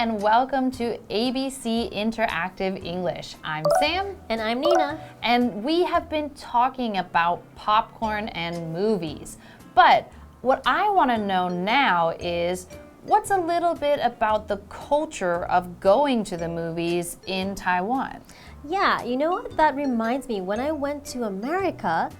and welcome to ABC Interactive English. I'm Sam. And I'm Nina. And we have been talking about popcorn and movies. But what I want to know now is what's a little bit about the culture of going to the movies in Taiwan? Yeah, you know what? That reminds me, when I went to America,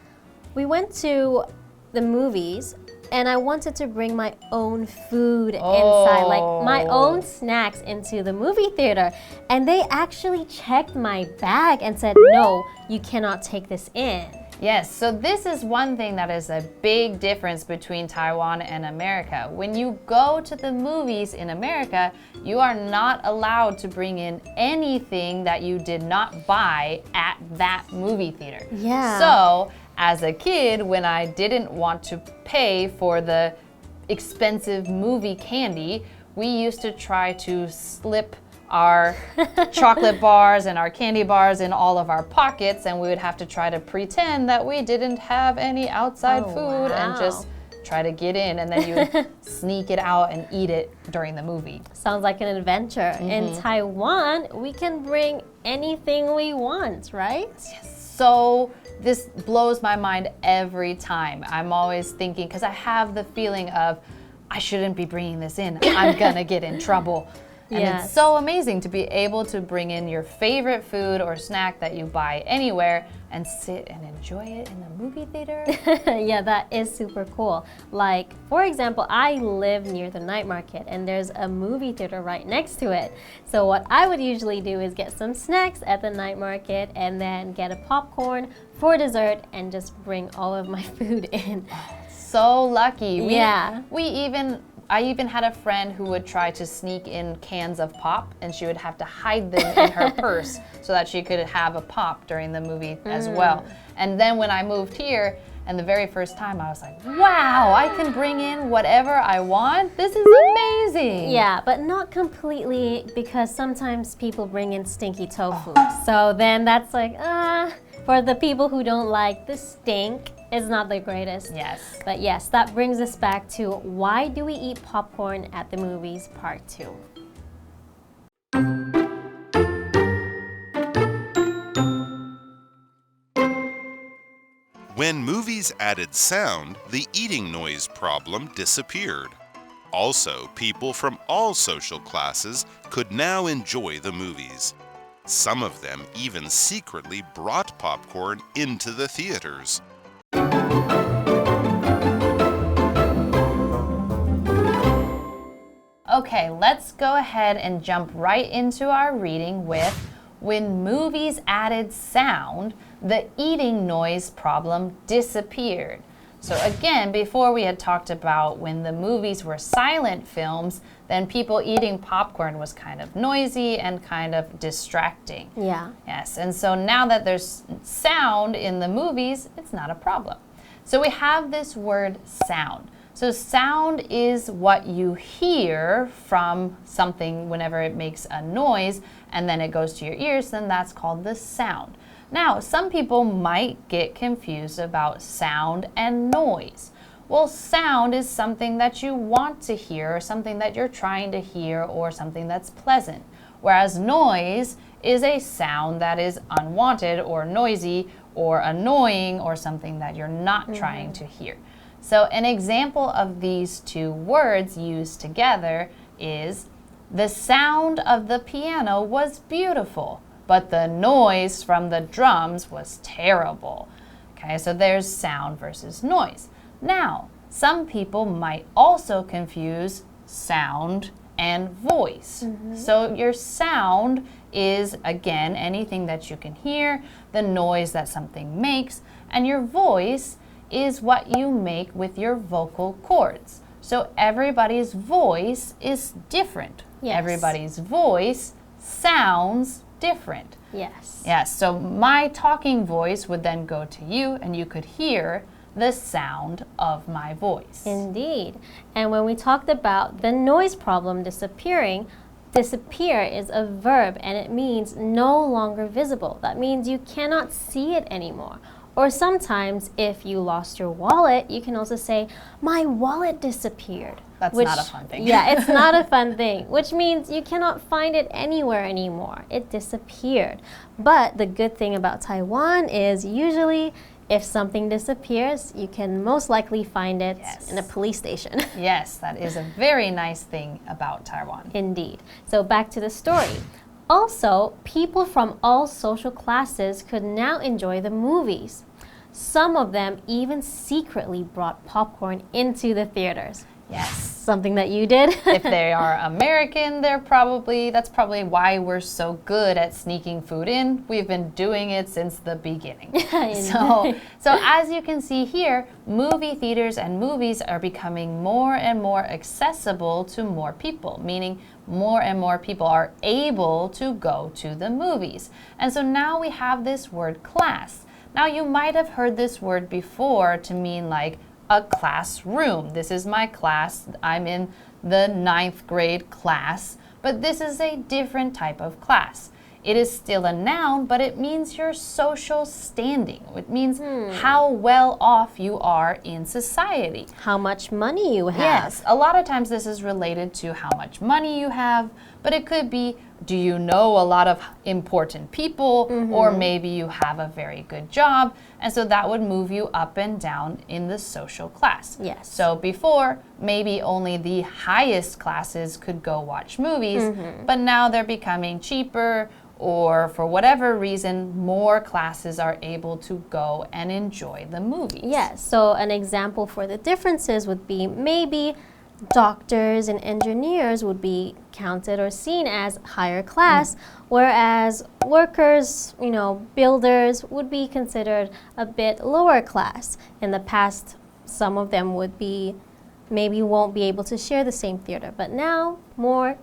we went to the movies and I wanted to bring my own food inside, like my own snacks into the movie theater. And they actually checked my bag and said, no, you cannot take this in. Yes, so this is one thing that is a big difference between Taiwan and America. When you go to the movies in America, you are not allowed to bring in anything that you did not buy at that movie theater. Yeah. So, as a kid, when I didn't want to pay for the expensive movie candy, we used to try to slip our chocolate bars and our candy bars in all of our pockets, and we would have to try to pretend that we didn't have any outside food and just try to get in, and then you would sneak it out and eat it during the movie. Sounds like an adventure. In Taiwan, we can bring anything we want, right? Yes. So this blows my mind every time. I'm always thinking, because I have the feeling of, I shouldn't be bringing this in. I'm gonna get in trouble. And it's so amazing to be able to bring in your favorite food or snack that you buy anywhere and sit and enjoy it in the movie theater. Yeah, that is super cool. Like, for example, I live near the night market and there's a movie theater right next to it. So what I would usually do is get some snacks at the night market and then get a popcorn for dessert and just bring all of my food in. So lucky. I even had a friend who would try to sneak in cans of pop, and she would have to hide them in her purse so that she could have a pop during the movie as well. And then when I moved here, and the very first time I was like, wow, I can bring in whatever I want. This is amazing. Yeah, but not completely, because sometimes people bring in stinky tofu. So then that's like, for the people who don't like the stink, it's not the greatest. Yes. But yes, that brings us back to why do we eat popcorn at the movies, part 2. When movies added sound, the eating noise problem disappeared. Also, people from all social classes could now enjoy the movies. Some of them even secretly brought popcorn into the theaters. Okay, let's go ahead and jump right into our reading with when movies added sound, the eating noise problem disappeared. So again, before we had talked about when the movies were silent films, then people eating popcorn was kind of noisy and kind of distracting. Yeah. Yes, and so now that there's sound in the movies, it's not a problem. So we have this word sound. So sound is what you hear from something whenever it makes a noise and then it goes to your ears, then that's called the sound. Now, some people might get confused about sound and noise. Well, sound is something that you want to hear or something that you're trying to hear or something that's pleasant, whereas noise is a sound that is unwanted or noisy or annoying or something that you're not trying to hear. So an example of these two words used together is the sound of the piano was beautiful, but the noise from the drums was terrible. Okay, so there's sound versus noise. Now, some people might also confuse sound and voice. So your sound is, again, anything that you can hear, the noise that something makes, and your voice is what you make with your vocal cords. So everybody's voice is different. Yes. Everybody's voice sounds different. Yes. Yes, so my talking voice would then go to you and you could hear the sound of my voice. Indeed. And when we talked about the noise problem disappearing, disappear is a verb and it means no longer visible. That means you cannot see it anymore. Or sometimes if you lost your wallet, you can also say, my wallet disappeared. That's not a fun thing. Yeah, it's not a fun thing, which means you cannot find it anywhere anymore. It disappeared. But the good thing about Taiwan is usually if something disappears, you can most likely find it in a police station. Yes, that is a very nice thing about Taiwan. Indeed. So back to the story. Also, people from all social classes could now enjoy the movies. Some of them even secretly brought popcorn into the theaters. Yes. Something that you did? If they are American, that's probably why we're so good at sneaking food in. We've been doing it since the beginning. So as you can see here, movie theaters and movies are becoming more and more accessible to more people, meaning more and more people are able to go to the movies. And so now we have this word class. Now you might have heard this word before to mean like a classroom. This is my class. I'm in the 9th grade class, but this is a different type of class. It is still a noun, but it means your social standing. It means how well off you are in society. How much money you have. Yes, a lot of times this is related to how much money you have, but it could be, do you know a lot of important people, or maybe you have a very good job, and so that would move you up and down in the social class. Yes. So before, maybe only the highest classes could go watch movies, but now they're becoming cheaper, or for whatever reason, more classes are able to go and enjoy the movies. Yes, so an example for the differences would be maybe doctors and engineers would be counted or seen as higher class, whereas workers, builders would be considered a bit lower class. In the past, some of them would be, maybe won't be able to share the same theater, but now more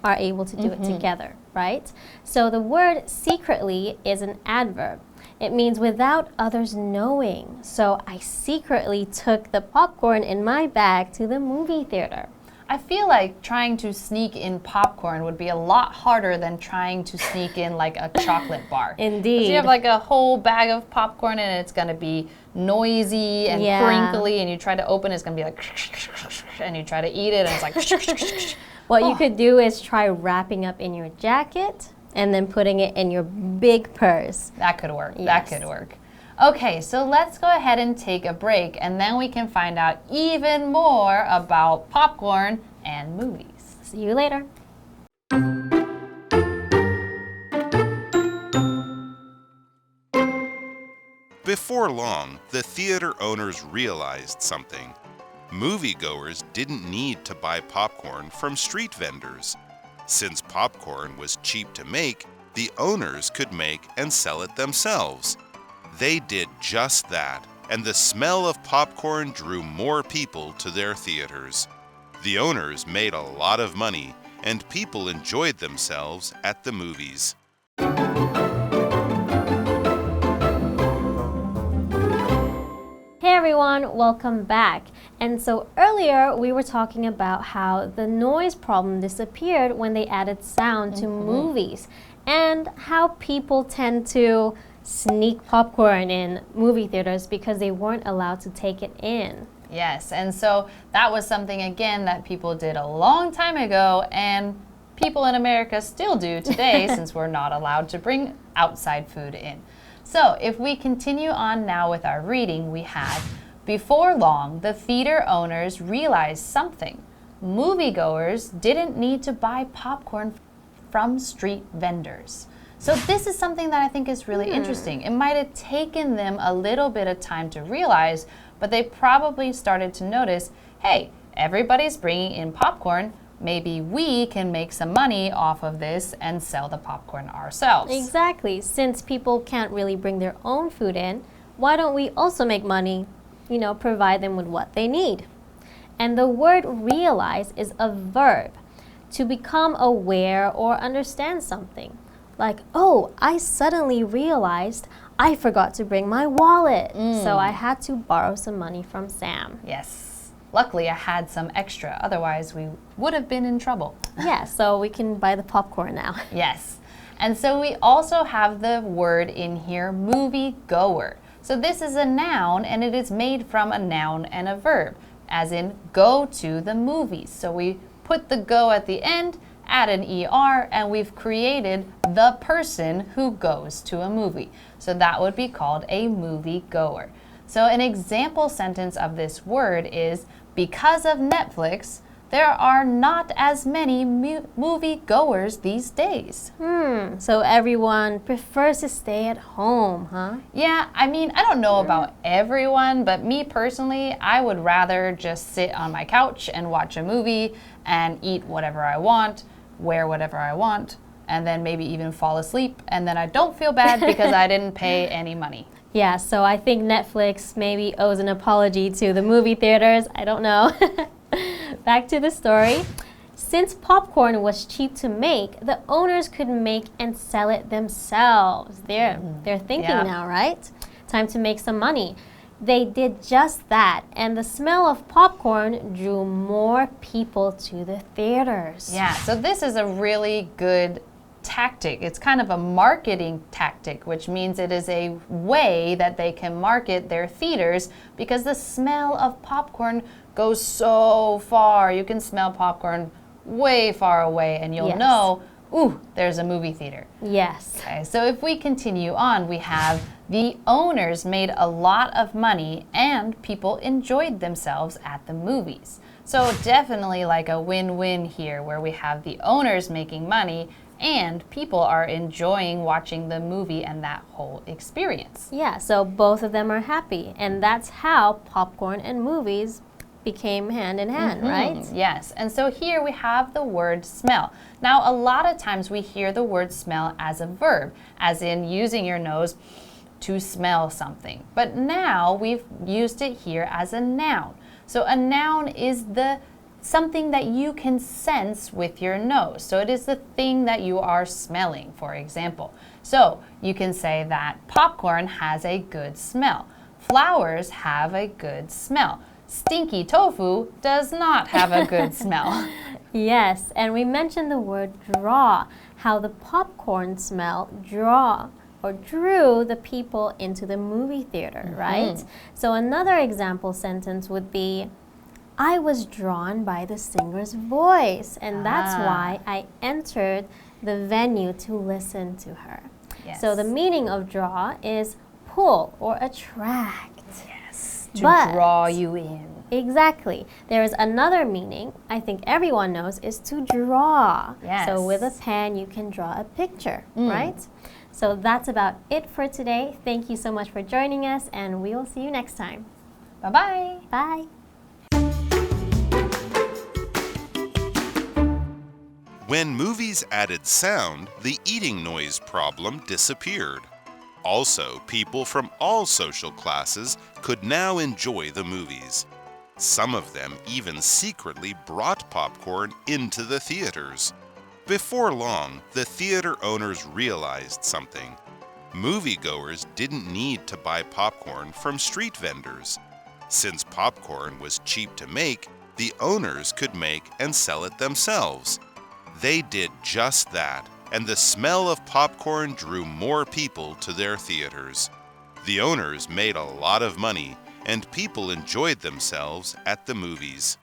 are able to do it together, right? So the word secretly is an adverb. It means without others knowing. So I secretly took the popcorn in my bag to the movie theater. I feel like trying to sneak in popcorn would be a lot harder than trying to sneak in like a chocolate bar. Indeed. 'Cause you have like a whole bag of popcorn and it's going to be noisy and crinkly, and you try to open it, it's going to be like, and you try to eat it and it's like. What you could do is try wrapping up in your jacket and then putting it in your big purse. That could work. Yes. That could work. Okay, so let's go ahead and take a break, and then we can find out even more about popcorn and movies. See you later. Before long, the theater owners realized something. Moviegoers didn't need to buy popcorn from street vendors. Since popcorn was cheap to make, the owners could make and sell it themselves. They did just that, and the smell of popcorn drew more people to their theaters. The owners made a lot of money, and people enjoyed themselves at the movies. Hey everyone, welcome back. And so earlier we were talking about how the noise problem disappeared when they added sound to movies, and how people tend to sneak popcorn in movie theaters because they weren't allowed to take it in. Yes, and so that was something again that people did a long time ago, and people in America still do today since we're not allowed to bring outside food in. So if we continue on now with our reading, we have, before long, the theater owners realized something. Moviegoers didn't need to buy popcorn from street vendors. So this is something that I think is really interesting. It might have taken them a little bit of time to realize, but they probably started to notice, hey, everybody's bringing in popcorn. Maybe we can make some money off of this and sell the popcorn ourselves. Exactly. Since people can't really bring their own food in, why don't we also make money, provide them with what they need? And the word realize is a verb, to become aware or understand something. Like, oh, I suddenly realized I forgot to bring my wallet, so I had to borrow some money from Sam. Yes. Luckily, I had some extra. Otherwise, we would have been in trouble. Yeah, so we can buy the popcorn now. Yes. And so we also have the word in here, movie goer. So this is a noun, and it is made from a noun and a verb. as in go to the movies. So we put the go at the end, add an ER, and we've created the person who goes to a movie. So that would be called a movie goer. So an example sentence of this word is, because of Netflix, there are not as many movie goers these days. So everyone prefers to stay at home, huh? Yeah, I mean, I don't know about everyone, but me personally, I would rather just sit on my couch and watch a movie and eat whatever I want, wear whatever I want, and then maybe even fall asleep, and then I don't feel bad because I didn't pay any money. Yeah, so I think Netflix maybe owes an apology to the movie theaters. I don't know. Back to the story. Since popcorn was cheap to make, the owners could make and sell it themselves. They're thinking now, right? Time to make some money. They did just that, and the smell of popcorn drew more people to the theaters. Yeah, so this is a really good tactic. It's kind of a marketing tactic, which means it is a way that they can market their theaters because the smell of popcorn goes so far. You can smell popcorn way far away and you'll know, ooh, there's a movie theater. Yes. Okay, so if we continue on, we have the owners made a lot of money and people enjoyed themselves at the movies. So definitely like a win-win here where we have the owners making money and people are enjoying watching the movie and that whole experience. Yeah, so both of them are happy, and that's how popcorn and movies became hand in hand, right? Yes, and so here we have the word smell. Now, a lot of times we hear the word smell as a verb, as in using your nose to smell something. But now we've used it here as a noun. So a noun is something that you can sense with your nose. So it is the thing that you are smelling, for example. So you can say that popcorn has a good smell. Flowers have a good smell. Stinky tofu does not have a good smell. Yes, and we mentioned the word draw, how the popcorn smell drew the people into the movie theater, right? So another example sentence would be, I was drawn by the singer's voice, and that's why I entered the venue to listen to her. Yes. So the meaning of draw is pull or attract. Yes, to draw you in. Exactly. There is another meaning, I think everyone knows, is to draw. Yes. So with a pen, you can draw a picture, right? So that's about it for today. Thank you so much for joining us, and we will see you next time. Bye-bye. Bye. When movies added sound, the eating noise problem disappeared. Also, people from all social classes could now enjoy the movies. Some of them even secretly brought popcorn into the theaters. Before long, the theater owners realized something. Moviegoers didn't need to buy popcorn from street vendors. Since popcorn was cheap to make, the owners could make and sell it themselves. They did just that, and the smell of popcorn drew more people to their theaters. The owners made a lot of money, and people enjoyed themselves at the movies.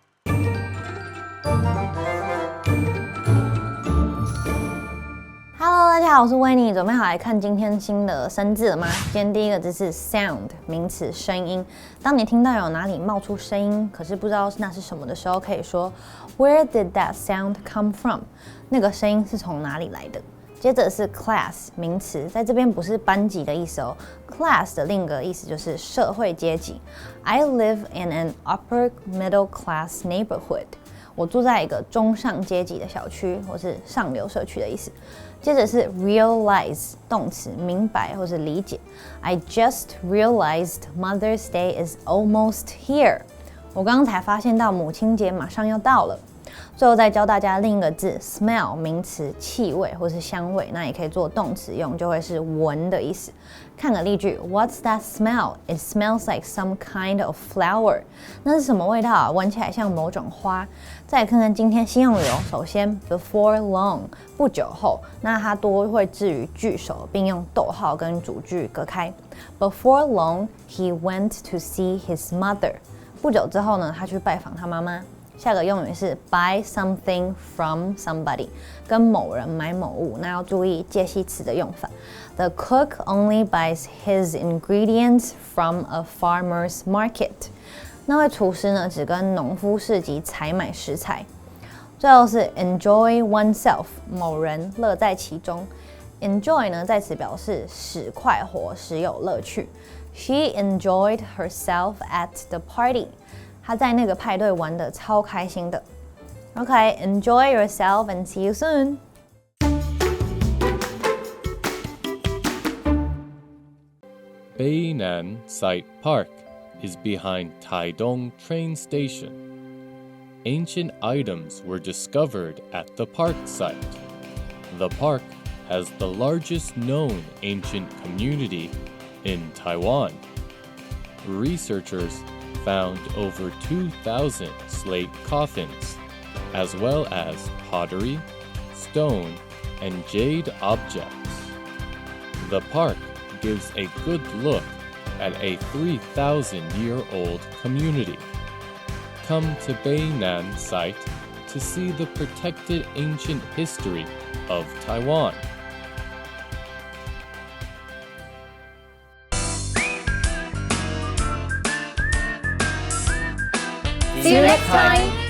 Hello， 大家好，我是维尼，准备好来看今天新的生字了吗？今天第一个字是 sound， 名词，声音。当你听到有哪里冒出声音，可是不知道那是什么的时候，可以说 Where did that sound come from？ 那个声音是从哪里来的？接着是 class， 名词，在这边不是班级的意思哦。class 的另一个意思就是社会阶级。I live in an upper middle class neighborhood。我住在一个中上阶级的小区，或是上流社区的意思。接着是 realize 动词，明白或是理解。I just realized Mother's Day is almost here。我刚刚才发现到母亲节马上要到了。最后再教大家另一个字 smell， 名词，气味或是香味，那也可以做动词用，就会是闻的意思。看个例句 ，What's that smell? It smells like some kind of flower。那是什么味道啊？闻起来像某种花。再来看看今天新用流，首先 before long， 不久后，那它多会置于句首，并用逗号跟主句隔开。Before long, he went to see his mother。不久之后呢，他去拜访他妈妈。下个用语是 buy something from somebody， 跟某人买某物，那要注意介系词的用法。The cook only buys his ingredients from a farmer's market。那位厨师呢，只跟农夫市集采买食材。最后是 enjoy oneself， 某人乐在其中。enjoy 呢，在此表示使快活，使有乐趣。She enjoyed herself at the party。她在那个派对玩得超开心的。Okay, enjoy yourself and see you soon. Peinan Site Park is behind Taitung train station. Ancient items were discovered at the park site. The park has the largest known ancient community in Taiwan. Researchers found over 2,000 slate coffins, as well as pottery, stone, and jade objects. The park gives a good look at a 3,000-year-old community. Come to Peinan site to see the protected ancient history of Taiwan. See you next time!